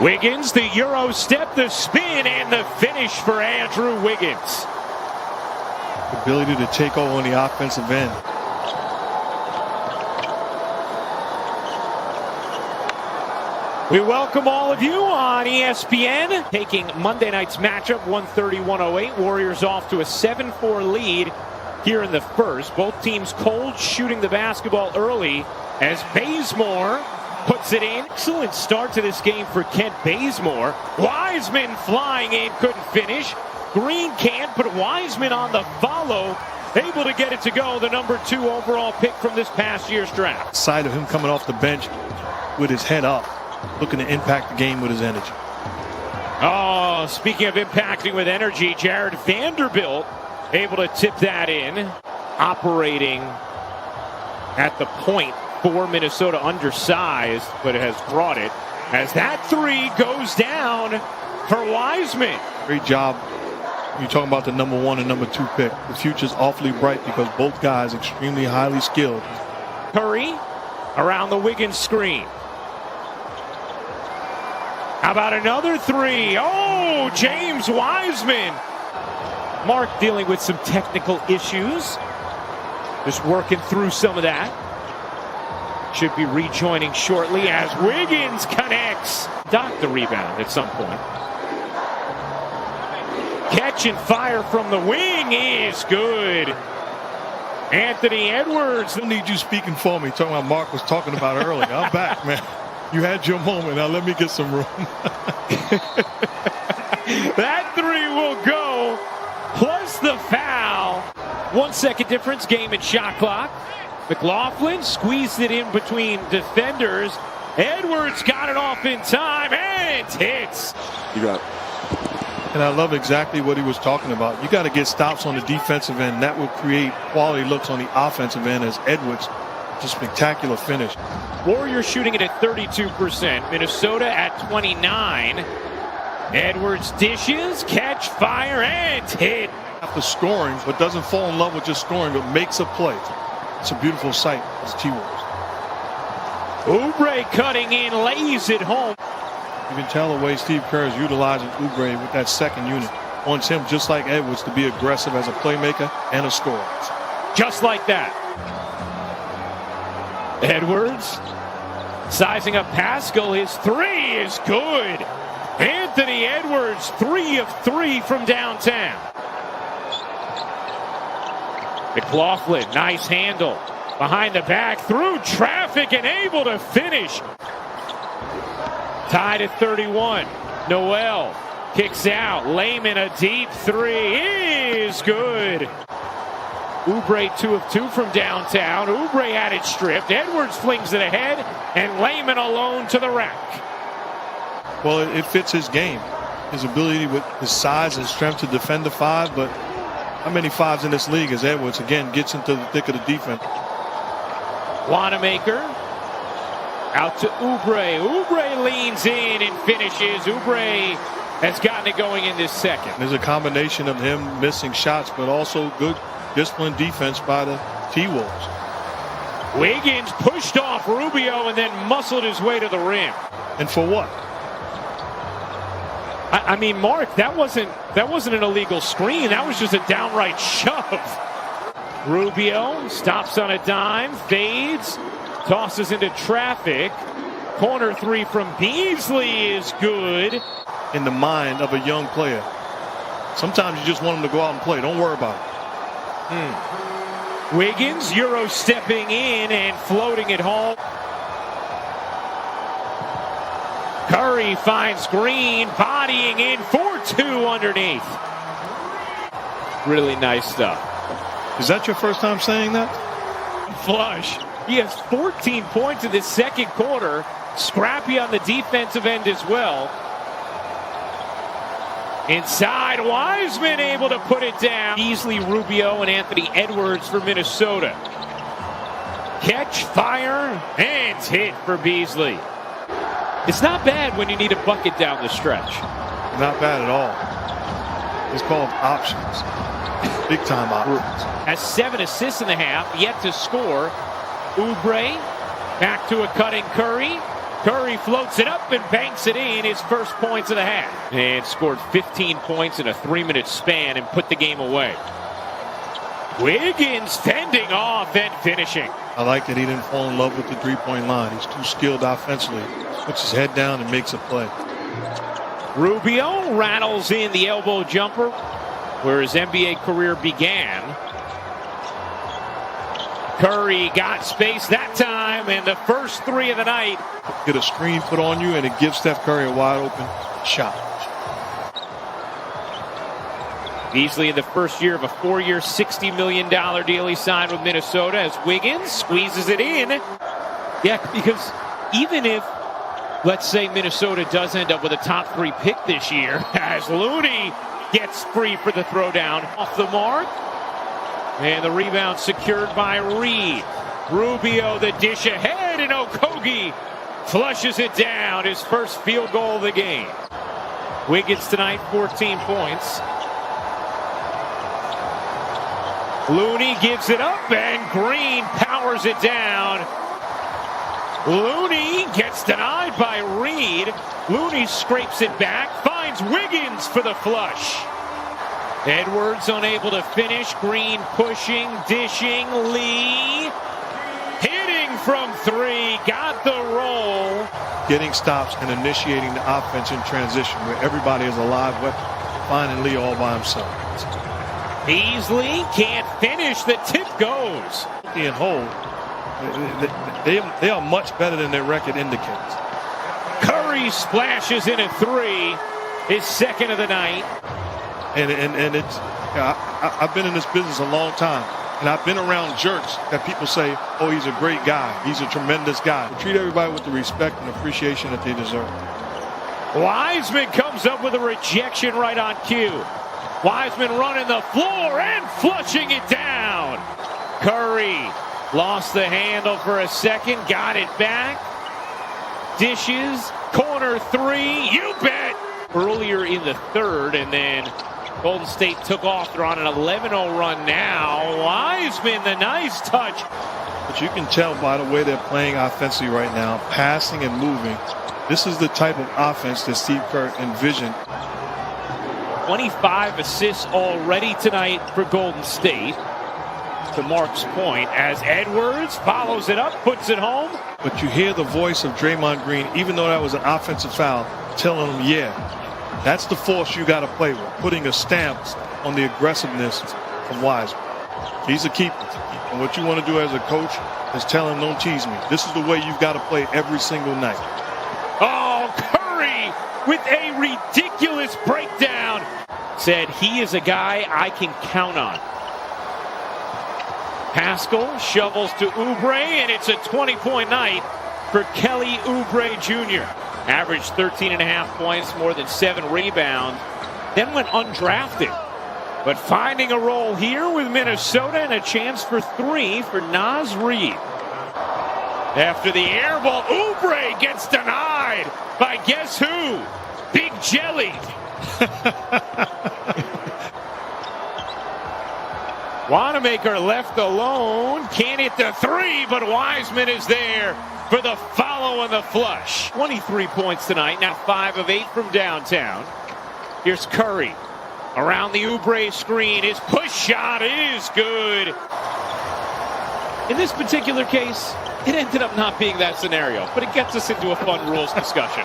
Wiggins, the Euro step, the spin, and the finish for Andrew Wiggins. Ability to take over on the offensive end. We welcome all of you on ESPN. Taking Monday night's matchup, 130-108. Warriors off to a 7-4 lead here in the first. Both teams cold, shooting the basketball early as Bazemore puts it in. Excellent start to this game for Kent Bazemore. Wiseman flying in, couldn't finish. Green can't, but Wiseman on the follow, able to get it to go. The number 2 overall pick from this past year's draft. Sight of him coming off the bench with his head up, looking to impact the game with his energy. Oh, speaking of impacting with energy, Jared Vanderbilt able to tip that in. Operating at the point for Minnesota, undersized, but it has brought it. As that 3 goes down for Wiseman. Great job. You're talking about the number 1 and number 2 pick. The future's awfully bright because both guys extremely highly skilled. Curry around the Wiggins screen. How about another 3? Oh, James Wiseman. Mark dealing with some technical issues. Just working through some of that. Should be rejoining shortly as Wiggins connects. Dock the rebound at some point. Catch and fire from the wing is good. Anthony Edwards. I don't need you speaking for me. Talking about Mark was talking about earlier. I'm back, man. You had your moment. Now let me get some room. That 3 will go. Plus the foul. 1 second difference, game and shot clock. McLaughlin squeezed it in between defenders. Edwards got it off in time and hits. You got it. And I love exactly what he was talking about. You got to get stops on the defensive end. That will create quality looks on the offensive end as Edwards, just spectacular finish. Warriors shooting it at 32%. Minnesota at 29. Edwards dishes, catch, fire, and hit. After scoring, but doesn't fall in love with just scoring, but makes a play. It's a beautiful sight as T-Wolves. Oubre cutting in, lays it home. You can tell the way Steve Kerr is utilizing Oubre with that second unit. Wants him, just like Edwards, to be aggressive as a playmaker and a scorer. Just like that. Edwards sizing up Pascal. His 3 is good. Anthony Edwards, 3 of 3 from downtown. McLaughlin, nice handle. Behind the back, through traffic, and able to finish. Tied at 31. Noel kicks out. Layman, a deep 3 is good. Oubre 2 of 2 from downtown. Oubre had it stripped. Edwards flings it ahead, and Layman alone to the rack. Well, it fits his game. His ability with his size and strength to defend the 5, but how many 5s in this league as Edwards, again, gets into the thick of the defense. Wanamaker out to Oubre. Oubre leans in and finishes. Oubre has gotten it going in this second. There's a combination of him missing shots, but also good disciplined defense by the T-Wolves. Wiggins pushed off Rubio and then muscled his way to the rim. And for what? I mean, Mark, that wasn't an illegal screen. That was just a downright shove. Rubio stops on a dime, fades, tosses into traffic. Corner 3 from Beasley is good. In the mind of a young player. Sometimes you just want him to go out and play. Don't worry about it. Wiggins, Euro stepping in and floating it home. Curry finds Green, bodying in for 2 underneath. Really nice stuff. Is that your first time saying that? Flush. He has 14 points in the second quarter. Scrappy on the defensive end as well. Inside, Wiseman able to put it down. Beasley, Rubio, and Anthony Edwards for Minnesota. Catch, fire, and hit for Beasley. It's not bad when you need a bucket down the stretch. Not bad at all. It's called options. Big time options. Has 7 assists in the half, yet to score. Oubre back to a cutting Curry. Curry floats it up and banks it in, his first points of the half. And scored 15 points in a 3-minute span and put the game away. Wiggins fending off and finishing. I like that he didn't fall in love with the three-point line. He's too skilled offensively. Puts his head down and makes a play. Rubio rattles in the elbow jumper where his NBA career began. Curry got space that time, and the first three of the night. Get a screen put on you, and it gives Steph Curry a wide-open shot. Beasley in the first year of a 4-year, $60 million deal he signed with Minnesota as Wiggins squeezes it in. Yeah, because even if, let's say, Minnesota does end up with a top 3 pick this year, as Looney gets free for the throwdown off the mark. And the rebound secured by Reed. Rubio the dish ahead, and Okogie flushes it down. His first field goal of the game. Wiggins tonight, 14 points. Looney gives it up, and Green powers it down. Looney gets denied by Reed. Looney scrapes it back, finds Wiggins for the flush. Edwards unable to finish. Green pushing, dishing. Lee hitting from 3. Got the roll. Getting stops and initiating the offense in transition where everybody is a live weapon. Finding Lee all by himself. Beasley can't finish. The tip goes. And hold. They are much better than their record indicates. Curry splashes in a 3. His second of the night. And it's, I've been in this business a long time, and I've been around jerks that people say, oh, he's a great guy. He's a tremendous guy. Treat everybody with the respect and appreciation that they deserve. Wiseman comes up with a rejection right on cue. Wiseman running the floor and flushing it down. Curry lost the handle for a second, got it back. Dishes, corner 3, you bet. Earlier in the third, and then Golden State took off. They're on an 11-0 run now. Wiseman, the nice touch. But you can tell by the way they're playing offensively right now, passing and moving. This is the type of offense that Steve Kerr envisioned. 25 assists already tonight for Golden State. To Mark's point, as Edwards follows it up, puts it home. But you hear the voice of Draymond Green, even though that was an offensive foul, telling him, yeah, that's the force you got to play with, putting a stamp on the aggressiveness from Wiseman. He's a keeper. And what you want to do as a coach is tell him, don't tease me. This is the way you've got to play every single night. Oh, Curry with a ridiculous breakdown. Said he is a guy I can count on. Pascal shovels to Oubre, and it's a 20-point night for Kelly Oubre Jr. Averaged 13.5 points, more than 7 rebounds, then went undrafted. But finding a role here with Minnesota and a chance for 3 for Naz Reid. After the air ball, Oubre gets denied by guess who? Big Jelly. Wanamaker left alone. Can't hit the 3, but Wiseman is there for the follow and the flush. 23 points tonight, now 5 of 8 from downtown. Here's Curry. Around the Oubre screen. His push shot is good. In this particular case, it ended up not being that scenario, but it gets us into a fun rules discussion.